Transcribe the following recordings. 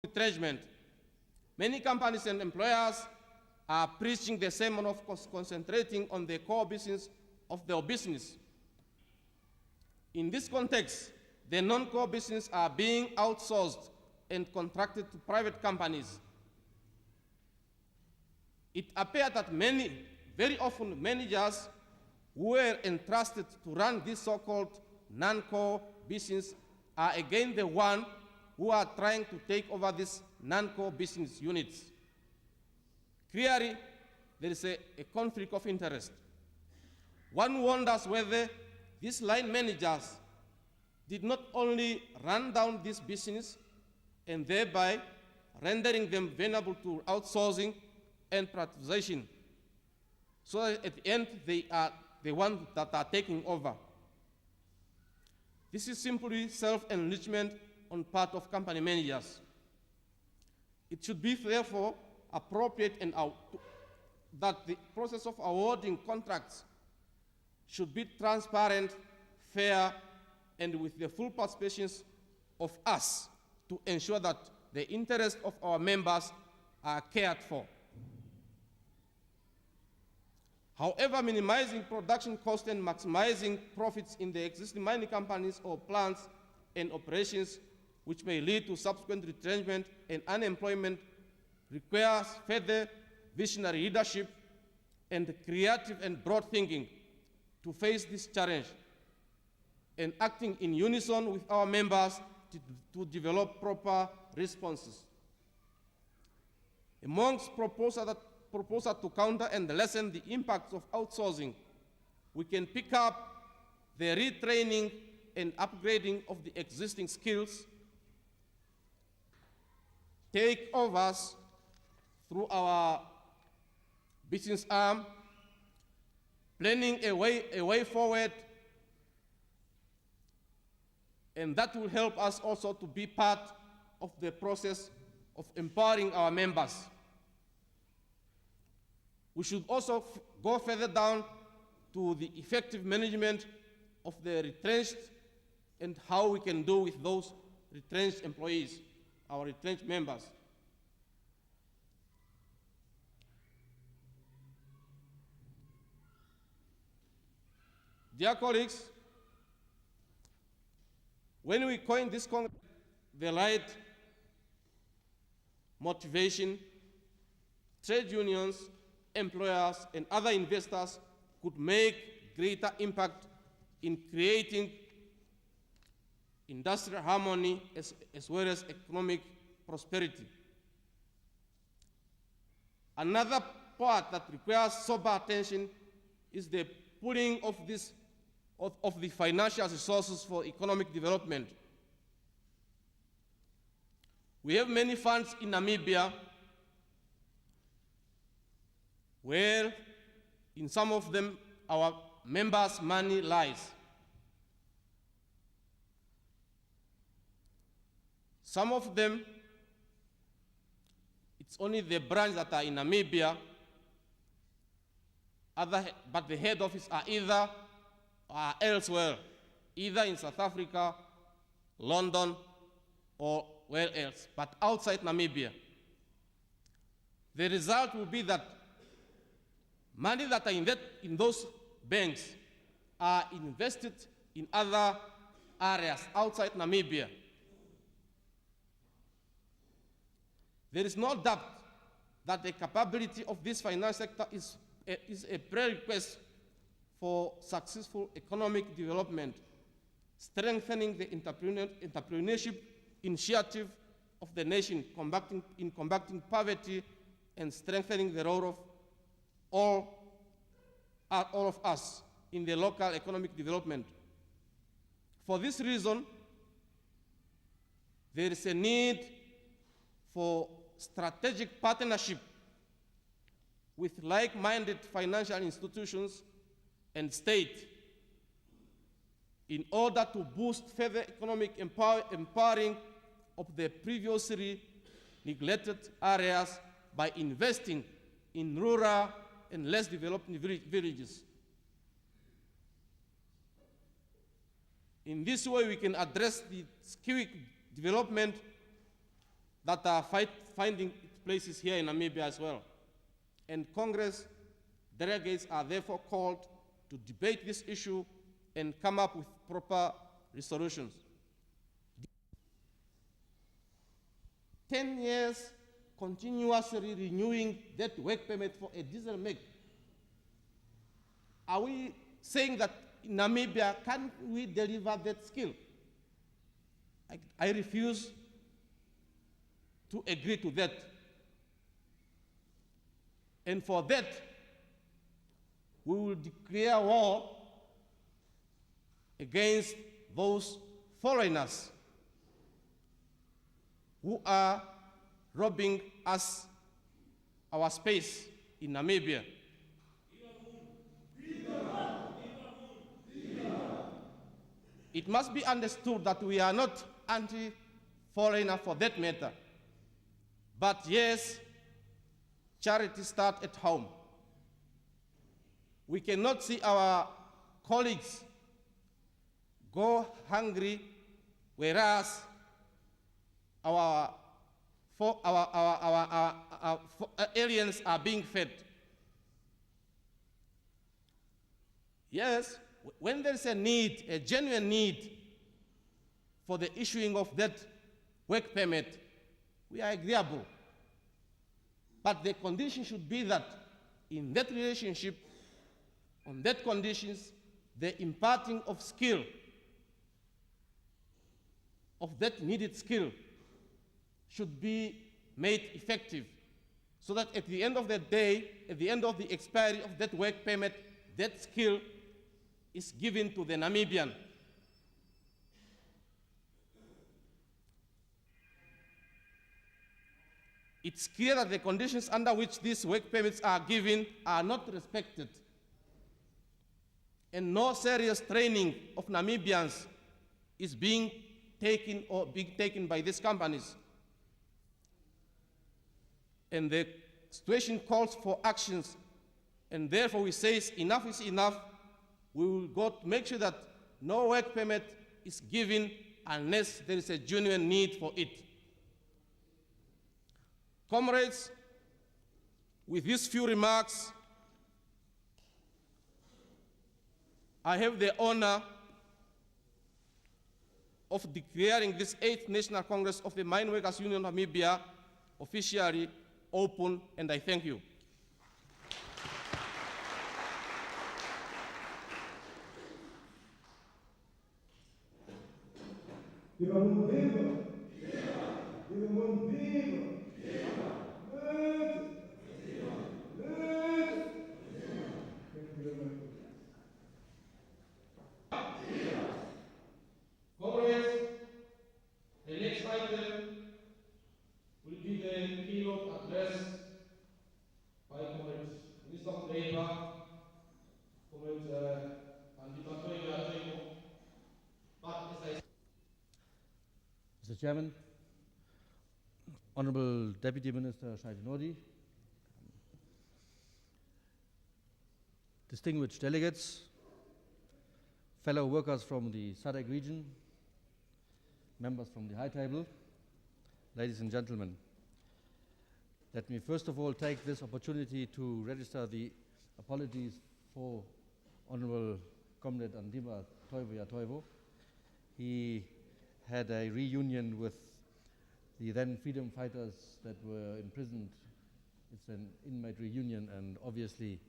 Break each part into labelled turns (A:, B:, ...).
A: retrenchment. Many companies and employers are preaching the sermon of concentrating on the core business of their business. In this context, the non-core business are being outsourced and contracted to private companies. It appears that very often managers who were entrusted to run this so-called non-core business are again the ones who are trying to take over these non-core business units. Clearly, there is a conflict of interest. One wonders whether these line managers did not only run down this business and thereby rendering them vulnerable to outsourcing and privatization, so that at the end they are the ones that are taking over. This is simply self-enrichment on part of company managers. It should be therefore appropriate and that the process of awarding contracts should be transparent, fair, and with the full participation of us to ensure that the interests of our members are cared for. However, minimizing production costs and maximizing profits in the existing mining companies or plants and operations, which may lead to subsequent retrenchment and unemployment, requires further visionary leadership and creative and broad thinking to face this challenge, and acting in unison with our members to develop proper responses. Amongst proposals to counter and lessen the impacts of outsourcing, we can pick up the retraining and upgrading of the existing skills, takeovers through our business arm, planning a way forward, and that will help us also to be part of the process of empowering our members. We should also go further down to the effective management of the retrenched and how we can do with those retrenched employees, our retrenched members. Dear colleagues, when we coined this concept, the right motivation, trade unions, employers, and other investors could make greater impact in creating industrial harmony as well as economic prosperity. Another part that requires sober attention is the pooling of the financial resources for economic development. We have many funds in Namibia where in some of them our members' money lies. Some of them, it's only the branches that are in Namibia, but the head office are either elsewhere, either in South Africa, London, or where else, but outside Namibia. The result will be that money that are in those banks are invested in other areas outside Namibia. There is no doubt that the capability of this finance sector is a prerequisite for successful economic development, strengthening the entrepreneurship initiative of the nation, combating poverty, and strengthening the role of all of us in the local economic development. For this reason, there is a need for strategic partnership with like-minded financial institutions and state in order to boost further economic empowering of the previously neglected areas by investing in rural and less developed villages. In this way, we can address the skill development that are finding places here in Namibia as well. And Congress delegates are therefore called to debate this issue and come up with proper resolutions. 10 years continuously renewing that work permit for a diesel make. Are we saying that in Namibia, can we deliver that skill? I refuse to agree to that. And for that, we will declare war against those foreigners who are robbing us, our space in Namibia. It must be understood that we are not anti-foreigner for that matter. But yes, charity starts at home. We cannot see our colleagues go hungry, whereas our aliens are being fed. Yes, when there is a need, a genuine need for the issuing of that work permit, we are agreeable. But the condition should be that in that relationship, on that conditions, the imparting of skill, of that needed skill, should be made effective, so that at the end of the day, at the end of the expiry of that work permit, that skill is given to the Namibian. It's clear that the conditions under which these work permits are given are not respected, and no serious training of Namibians is being taken or being taken by these companies. And the situation calls for actions, and therefore we say enough is enough. We will go to make sure that no work permit is given unless there is a genuine need for it. Comrades, with these few remarks, I have the honor of declaring this 8th National Congress of the Mine Workers Union of Namibia officially open, and I thank you.
B: Mr. Chairman, Honorable Deputy Minister Shaitinodi, distinguished delegates, fellow workers from the SADC region, members from the High Table, ladies and gentlemen, let me first of all take this opportunity to register the apologies for Honorable Comrade Ntinda Toivo. He had a reunion with the then freedom fighters that were imprisoned. It's an inmate reunion, and obviously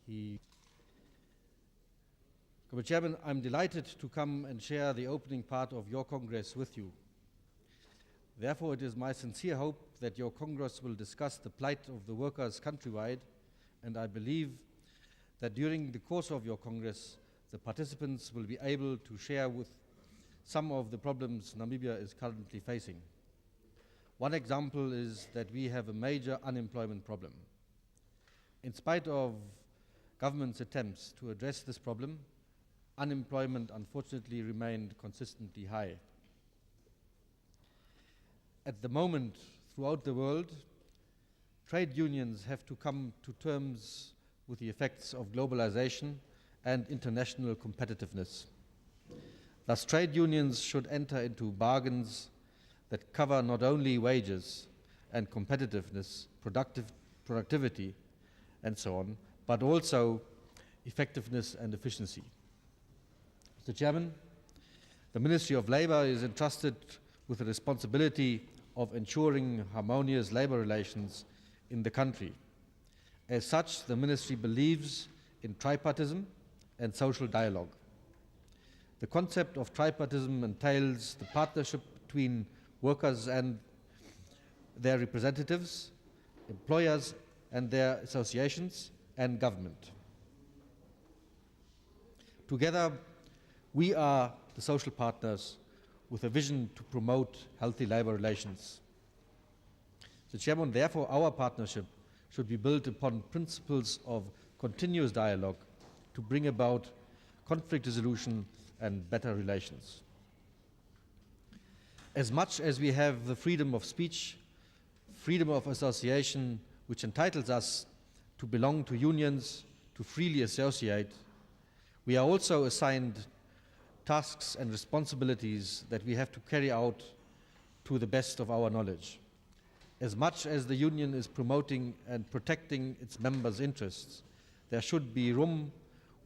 B: Mr. Chairman, I'm delighted to come and share the opening part of your Congress with you. Therefore, it is my sincere hope that your Congress will discuss the plight of the workers countrywide, and I believe that during the course of your Congress, the participants will be able to share with some of the problems Namibia is currently facing. One example is that we have a major unemployment problem. In spite of government's attempts to address this problem, unemployment unfortunately remained consistently high. At the moment, throughout the world, trade unions have to come to terms with the effects of globalization and international competitiveness. Thus, trade unions should enter into bargains that cover not only wages and competitiveness, productivity, and so on, but also effectiveness and efficiency. Mr. Chairman, the Ministry of Labour is entrusted with the responsibility of ensuring harmonious labour relations in the country. As such, the Ministry believes in tripartism and social dialogue. The concept of tripartism entails the partnership between workers and their representatives, employers and their associations, and government. Together, we are the social partners with a vision to promote healthy labour relations. Mr. Chairman, therefore, our partnership should be built upon principles of continuous dialogue to bring about conflict resolution and better relations. As much as we have the freedom of speech, freedom of association, which entitles us to belong to unions, to freely associate, we are also assigned tasks and responsibilities that we have to carry out to the best of our knowledge. As much as the union is promoting and protecting its members' interests, there should be room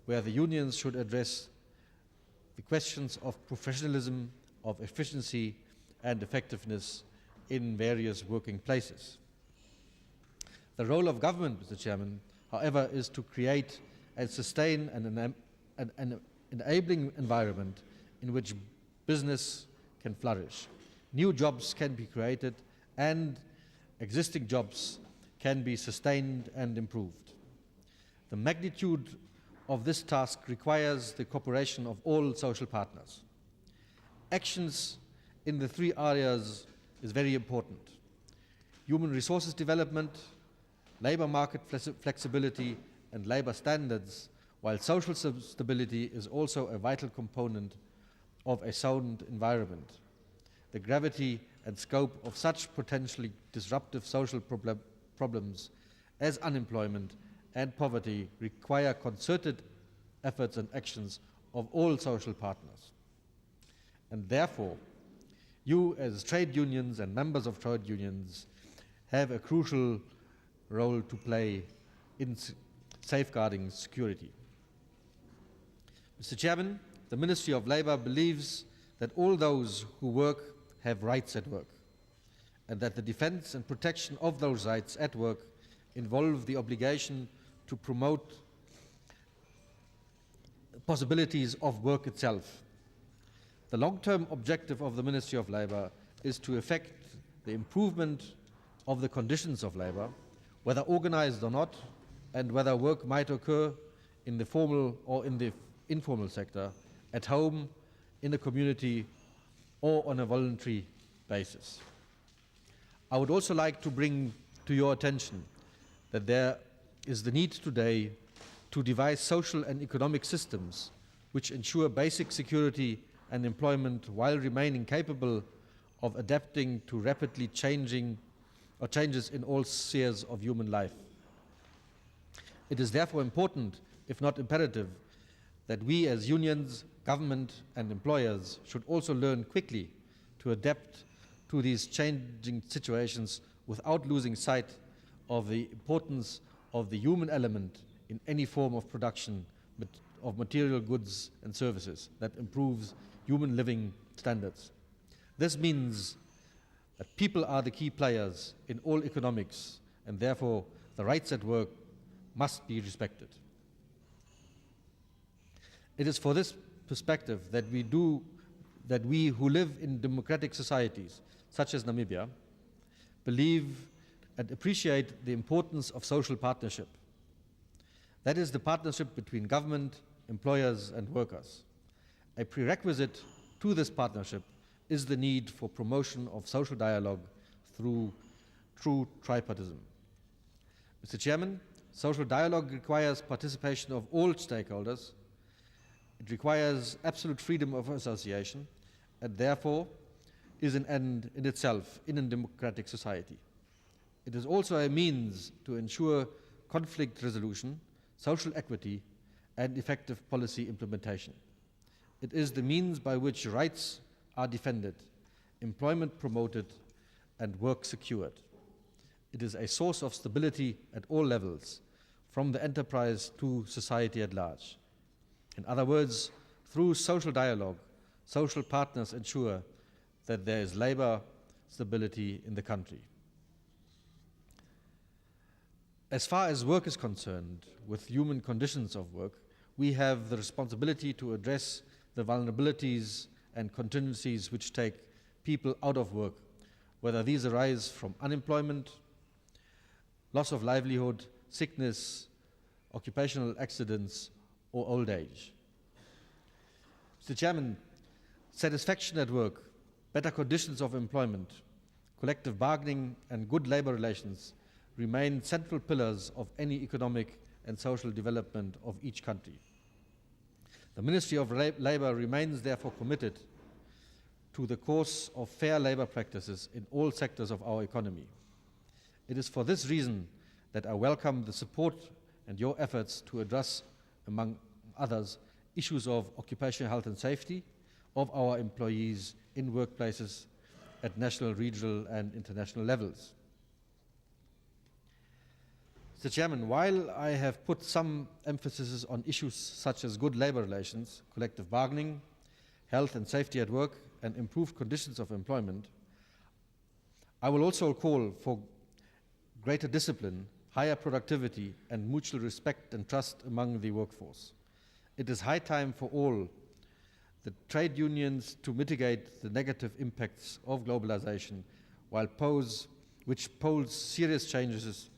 B: where the unions should address the questions of professionalism, of efficiency and effectiveness in various working places. The role of government, Mr. Chairman, however, is to create and sustain an enabling environment in which business can flourish. New jobs can be created and existing jobs can be sustained and improved. The magnitude of this task requires the cooperation of all social partners. Actions in the three areas is very important: human resources development, labour market flexibility and labour standards, while social stability is also a vital component of a sound environment. The gravity and scope of such potentially disruptive social problems as unemployment and poverty require concerted efforts and actions of all social partners. And therefore, you as trade unions and members of trade unions have a crucial role to play in safeguarding security. Mr. Chairman, the Ministry of Labour believes that all those who work have rights at work, and that the defence and protection of those rights at work involve the obligation to promote possibilities of work itself. The long-term objective of the Ministry of Labour is to effect the improvement of the conditions of labour, whether organised or not, and whether work might occur in the formal or in the informal sector, at home, in the community, or on a voluntary basis. I would also like to bring to your attention that there is the need today to devise social and economic systems which ensure basic security and employment while remaining capable of adapting to rapidly changing or changes in all spheres of human life. It is therefore important, if not imperative, that we as unions, government and employers should also learn quickly to adapt to these changing situations without losing sight of the importance of the human element in any form of production of material goods and services that improves human living standards. This means that people are the key players in all economics, and therefore the rights at work must be respected. It is for this perspective that we who live in democratic societies, such as Namibia, believe and appreciate the importance of social partnership. That is the partnership between government, employers and workers. A prerequisite to this partnership is the need for promotion of social dialogue through true tripartism. Mr. Chairman, social dialogue requires participation of all stakeholders. It requires absolute freedom of association and therefore is an end in itself in a democratic society. It is also a means to ensure conflict resolution, social equity and effective policy implementation. It is the means by which rights are defended employment promoted, and work secured. It is a source of stability at all levels, from the enterprise to society at large. In other words, through social dialogue, social partners ensure that there is labor stability in the country. As far as work is concerned, with human conditions of work, we have the responsibility to address the vulnerabilities and contingencies which take people out of work, whether these arise from unemployment, loss of livelihood, sickness, occupational accidents, or old age. Mr. Chairman, satisfaction at work, better conditions of employment, collective bargaining, and good labor relations remain central pillars of any economic and social development of each country. The Ministry of Labour remains therefore committed to the course of fair labor practices in all sectors of our economy. It is for this reason that I welcome the support and your efforts to address, among others, issues of occupational health and safety of our employees in workplaces at national, regional, and international levels. Mr. Chairman, while I have put some emphasis on issues such as good labor relations, collective bargaining, health and safety at work, and improved conditions of employment, I will also call for greater discipline, higher productivity, and mutual respect and trust among the workforce. It is high time for all the trade unions to mitigate the negative impacts of globalization which pose serious challenges